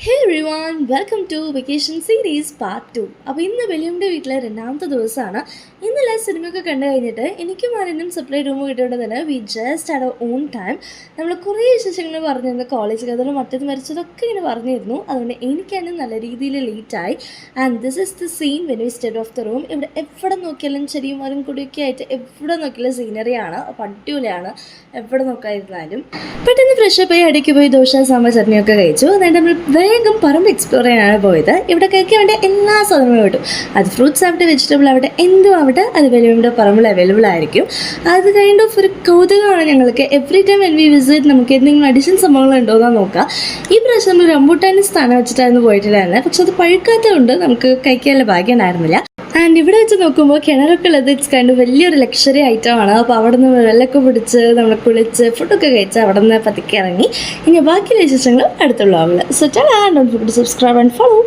Hey everyone, welcome to Vacation Series Part 2. അപ്പോൾ ഇന്ന് വെളിയുടെ വീട്ടിലെ രണ്ടാമത്തെ ദിവസമാണ്. ഇന്നലെ സിനിമയൊക്കെ കണ്ടു കഴിഞ്ഞിട്ട് എനിക്കും ആരെയും സെപ്പറേറ്റ് റൂം കിട്ടിയോണ്ട് തന്നെ we just had our own time. നമ്മൾ കുറേ വിശേഷങ്ങൾ പറഞ്ഞിരുന്നു, കോളേജ് കഥകളും മറ്റത് മരിച്ചതൊക്കെ ഇങ്ങനെ പറഞ്ഞിരുന്നു. അതുകൊണ്ട് എനിക്കാണ് നല്ല രീതിയിൽ ലേറ്റായി. And this is the scene when we stayed of the room. ഇവിടെ എവിടെ നോക്കിയാലും ചെടിയും മരം കൂടിയൊക്കെ ആയിട്ട് എവിടെ നോക്കിയാലും സീനറിയാണ്. അപ്പോൾ അടിപൊളിയാണ് എവിടെ നോക്കാതിരുന്നാലും. പെട്ടെന്ന് ഫ്രഷപ്പ് ആയി ഇടയ്ക്ക് പോയി ദോശ സാമ്പാർ ചട്നിയൊക്കെ കഴിച്ചു. എന്നിട്ട് നമ്മൾ വേഗം പറമ്പ് എക്സ്പ്ലോർ ചെയ്യാനാണ് പോയത്. ഇവിടെ കഴിക്കാൻ വേണ്ട എല്ലാ സാധനങ്ങളും കിട്ടും. അത് ഫ്രൂട്ട്സ് ആവട്ടെ, വെജിറ്റബിൾ ആവട്ടെ, എന്തും ആവട്ടെ, അത് വെളിയുടെ പറമ്പിൽ അവൈലബിൾ ആയിരിക്കും. അത് കൈൻഡ് ഓഫ് ഒരു കൗതുകമാണ് ഞങ്ങൾക്ക്. Every time when we visit നമുക്ക് എന്തെങ്കിലും അഡീഷണൽ സംഭവങ്ങൾ ഉണ്ടോയെന്ന് നോക്കാം. ഈ പ്രാവശ്യം നമ്മൾ റംബൂട്ടാൻ്റെ സ്ഥാനം വെച്ചിട്ടായിരുന്നു പോയിട്ടില്ലായിരുന്നത്. പക്ഷെ അത് പഴുക്കാത്തതുകൊണ്ട് നമുക്ക് കഴിക്കാനുള്ള ഭാഗ്യം ഉണ്ടായിരുന്നില്ല. ആൻഡ് ഇവിടെ വെച്ച് നോക്കുമ്പോൾ കിണറൊക്കെ ഉള്ളത് ഇറ്റ്സ് കണ്ട് വലിയൊരു ലക്ഷറി ഐറ്റമാണ്. അപ്പോൾ അവിടെ നിന്ന് വെള്ളമൊക്കെ പിടിച്ച് നമ്മൾ കുളിച്ച് ഫുഡൊക്കെ കഴിച്ച് അവിടെ നിന്ന് പതുക്കെ ഇറങ്ങി. ഇനി ബാക്കിയുള്ള വിശേഷങ്ങൾ അടുത്തുള്ള ആവുക. So tata, don't forget to subscribe and follow.